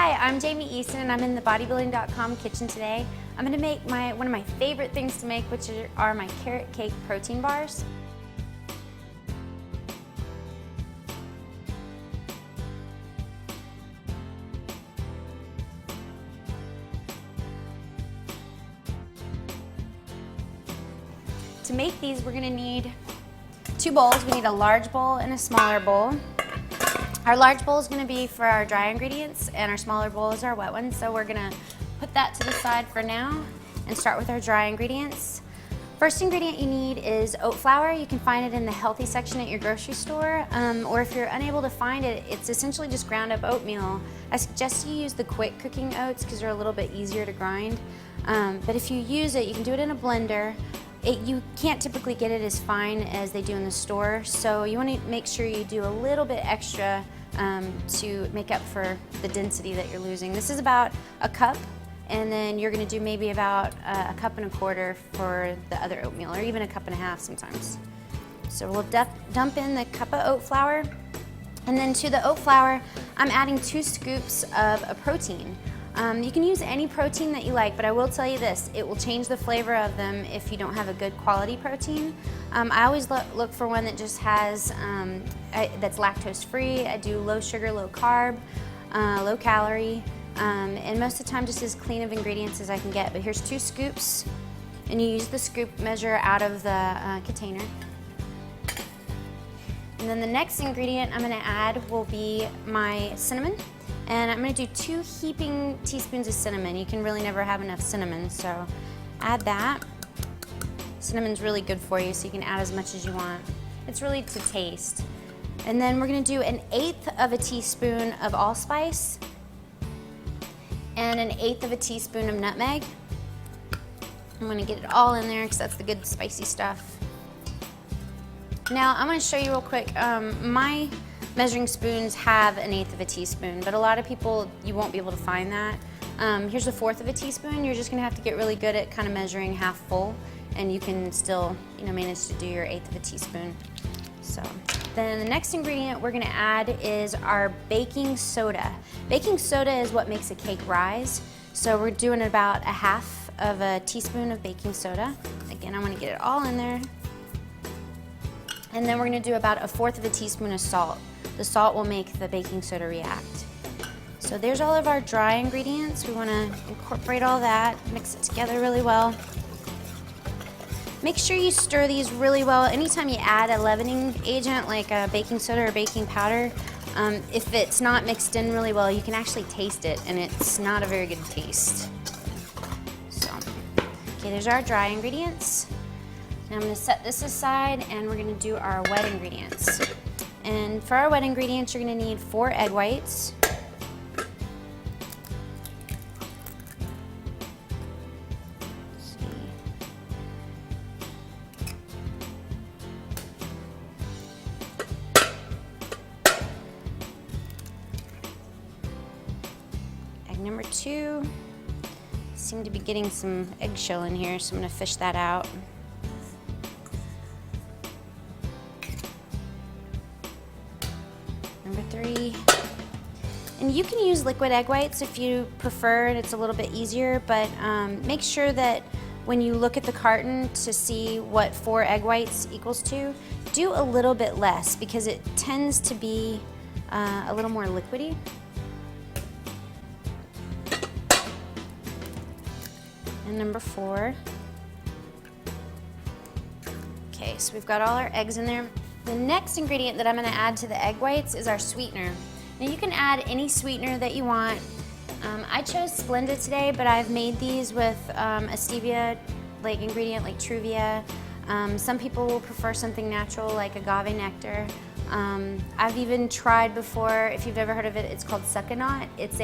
Hi, I'm Jamie Eason and I'm in the Bodybuilding.com kitchen today. I'm going to make one of my favorite things to make, which are my carrot cake protein bars. To make these, we're going to need 2 bowls. We need a large bowl and a smaller bowl. Our large bowl is going to be for our dry ingredients and our smaller bowl is our wet one. So we're going to put that to the side for now and start with our dry ingredients. First ingredient you need is oat flour. You can find it in the healthy section at your grocery store, or if you're unable to find it, it's essentially just ground up oatmeal. I suggest you use the quick cooking oats because they're a little bit easier to grind. But if you use it, you can do it in a blender. You can't typically get it as fine as they do in the store, so you want to make sure you do a little bit extra to make up for the density that you're losing. This is about a cup, and then you're going to do maybe about a cup and a quarter for the other oatmeal, or even a cup and a half sometimes. So we'll dump in the cup of oat flour, and then to the oat flour, I'm adding 2 scoops of a protein. You can use any protein that you like, but I will tell you this, it will change the flavor of them if you don't have a good quality protein. I always look for one that just has, that's lactose free. I do low sugar, low carb, low calorie, and most of the time just as clean of ingredients as I can get. But here's 2 scoops, and you use the scoop measure out of the container. And then the next ingredient I'm gonna add will be my cinnamon. And I'm going to do 2 heaping teaspoons of cinnamon. You can really never have enough cinnamon, so add that. Cinnamon's really good for you, so you can add as much as you want. It's really to taste. And then we're going to do 1/8 of a teaspoon of allspice and 1/8 of a teaspoon of nutmeg. I'm going to get it all in there because that's the good spicy stuff. Now I'm going to show you real quick. My measuring spoons have 1/8 of a teaspoon, but a lot of people, you won't be able to find that. Here's 1/4 of a teaspoon. You're just gonna have to get really good at kind of measuring half full, and you can still, manage to do your 1/8 of a teaspoon. So then the next ingredient we're gonna add is our baking soda. Baking soda is what makes a cake rise. So we're doing about 1/2 of a teaspoon of baking soda. Again, I wanna get it all in there. And then we're gonna do about 1/4 of a teaspoon of salt. The salt will make the baking soda react. So there's all of our dry ingredients. We want to incorporate all that, mix it together really well. Make sure you stir these really well. Anytime you add a leavening agent like a baking soda or baking powder, if it's not mixed in really well, you can actually taste it, and it's not a very good taste. So, okay, there's our dry ingredients. Now I'm going to set this aside, and we're going to do our wet ingredients. And for our wet ingredients, you're going to need 4 egg whites. Let's see. Egg number 2. Seem to be getting some eggshell in here, so I'm going to fish that out. Number 3. And you can use liquid egg whites if you prefer, and it's a little bit easier, but make sure that when you look at the carton to see what 4 egg whites equals to, do a little bit less because it tends to be a little more liquidy. And number 4. Okay, so we've got all our eggs in there. The next ingredient that I'm going to add to the egg whites is our sweetener. Now you can add any sweetener that you want. I chose Splenda today, but I've made these with a stevia ingredient like Truvia. Some people will prefer something natural like agave nectar. I've even tried before, if you've ever heard of it, it's called succonaut. It's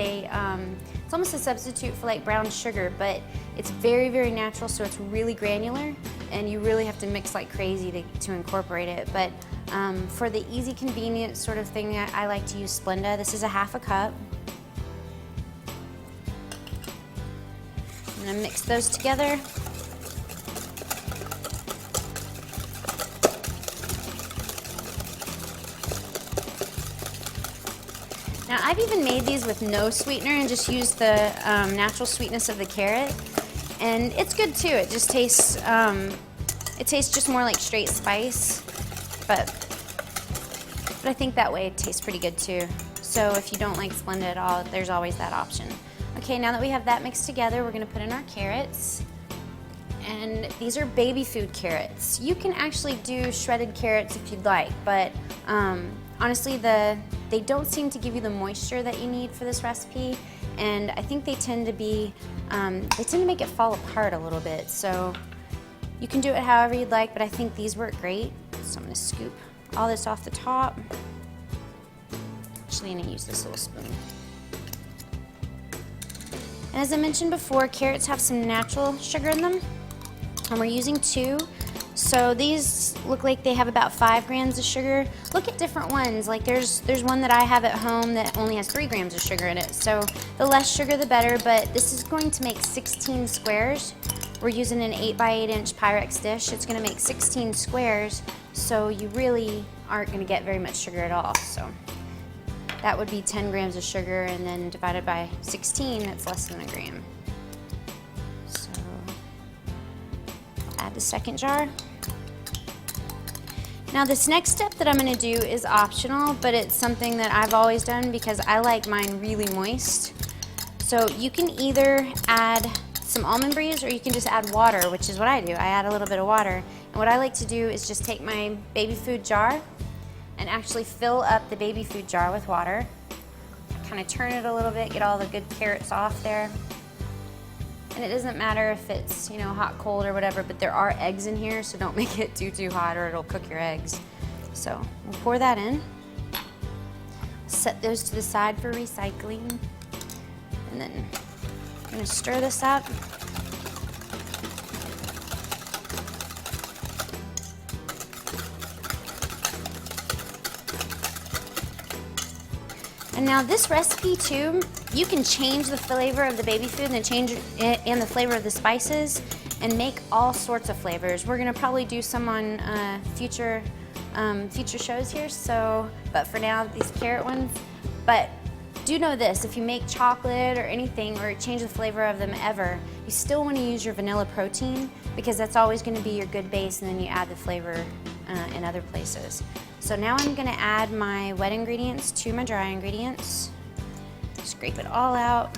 almost a substitute for like brown sugar, but it's very, very natural, so it's really granular, and you really have to mix like crazy to incorporate it. But for the easy, convenient sort of thing, I like to use Splenda. This is 1/2 cup. I'm gonna mix those together. Now I've even made these with no sweetener and just used the natural sweetness of the carrot, and it's good too. It just tastes, it tastes just more like straight spice, but I think that way it tastes pretty good too. So if you don't like Splenda at all, there's always that option. Okay, now that we have that mixed together, we're gonna put in our carrots. And these are baby food carrots. You can actually do shredded carrots if you'd like, but honestly, they don't seem to give you the moisture that you need for this recipe, and I think they tend to be, they tend to make it fall apart a little bit. So you can do it however you'd like, but I think these work great. So I'm gonna scoop all this off the top. Actually, I'm gonna use this little spoon. And as I mentioned before, carrots have some natural sugar in them, and we're using 2. So these look like they have about 5 grams of sugar. Look at different ones. Like there's one that I have at home that only has 3 grams of sugar in it. So the less sugar, the better, but this is going to make 16 squares. We're using an 8x8 inch Pyrex dish. It's gonna make 16 squares, so you really aren't gonna get very much sugar at all. So that would be 10 grams of sugar, and then divided by 16, that's less than a gram. So add the second jar. Now this next step that I'm gonna do is optional, but it's something that I've always done because I like mine really moist. So you can either add some almond breeze or you can just add water, which is what I do. I add a little bit of water. And what I like to do is just take my baby food jar and actually fill up the baby food jar with water. Kind of turn it a little bit, get all the good carrots off there. And it doesn't matter if it's, you know, hot, cold, or whatever, but there are eggs in here, so don't make it too hot or it'll cook your eggs. So we'll pour that in. Set those to the side for recycling. And then I'm gonna stir this up. And now this recipe too, you can change the flavor of the baby food and the flavor of the spices and make all sorts of flavors. We're gonna probably do some on future shows here, so, but for now, these carrot ones. But do know this, if you make chocolate or anything or change the flavor of them ever, you still wanna use your vanilla protein because that's always gonna be your good base, and then you add the flavor in other places. So now I'm gonna add my wet ingredients to my dry ingredients. Scrape it all out.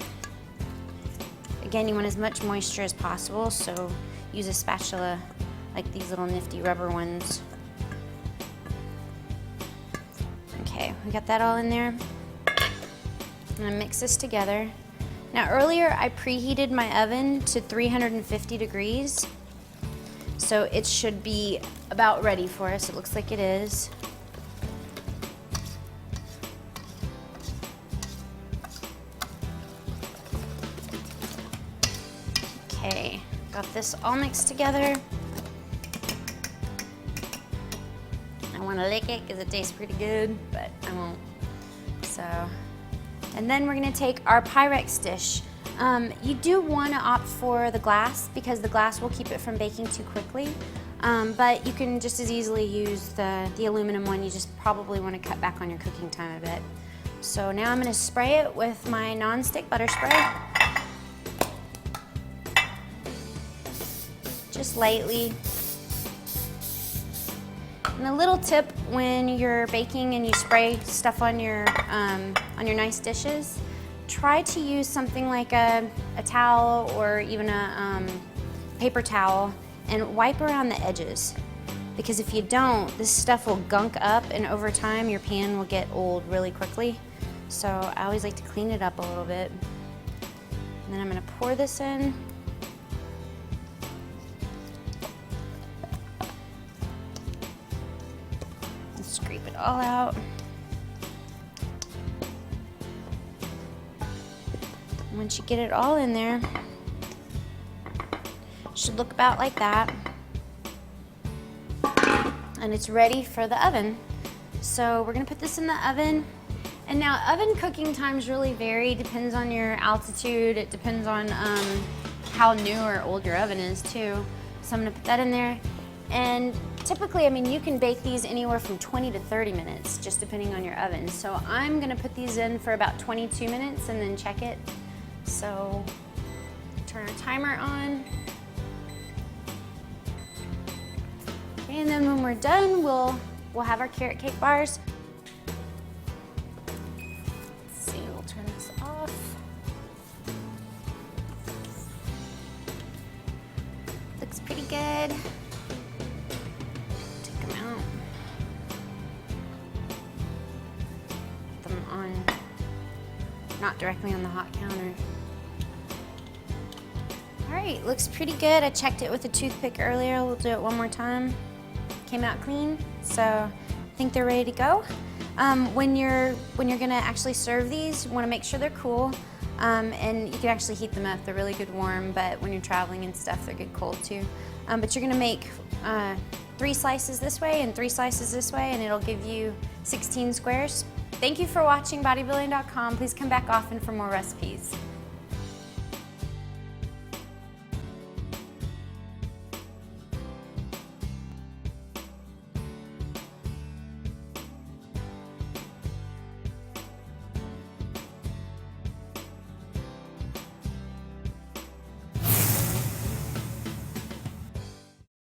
Again, you want as much moisture as possible, so use a spatula like these little nifty rubber ones. Okay, we got that all in there. I'm gonna mix this together. Now earlier I preheated my oven to 350 degrees. So it should be about ready for us. It looks like it is. Okay, got this all mixed together. I want to lick it because it tastes pretty good, but I won't. So, and then we're gonna take our Pyrex dish. You do want to opt for the glass because the glass will keep it from baking too quickly. But you can just as easily use the aluminum one. You just probably want to cut back on your cooking time a bit. So now I'm going to spray it with my non-stick butter spray. Just lightly. And a little tip when you're baking and you spray stuff on your nice dishes, try to use something like a towel or even a paper towel and wipe around the edges, because if you don't, this stuff will gunk up and over time your pan will get old really quickly. So I always like to clean it up a little bit. And then I'm going to pour this in. And scrape it all out. Once you get it all in there, it should look about like that. And it's ready for the oven. So we're gonna put this in the oven. And now oven cooking times really vary, depends on your altitude, it depends on how new or old your oven is too. So I'm gonna put that in there. And typically, I mean, you can bake these anywhere from 20 to 30 minutes, just depending on your oven. So I'm gonna put these in for about 22 minutes and then check it. So turn our timer on. Okay, and then when we're done, we'll have our carrot cake bars. Let's see, we'll turn this off. Looks pretty good. Take them out. Put them on, not directly on the hot counter. All right, looks pretty good. I checked it with a toothpick earlier. We'll do it one more time. Came out clean, so I think they're ready to go. When you're gonna actually serve these, you wanna make sure they're cool, and you can actually heat them up. They're really good warm, but when you're traveling and stuff, they're good cold too. But you're gonna make 3 slices this way and 3 slices this way, and it'll give you 16 squares. Thank you for watching Bodybuilding.com. Please come back often for more recipes.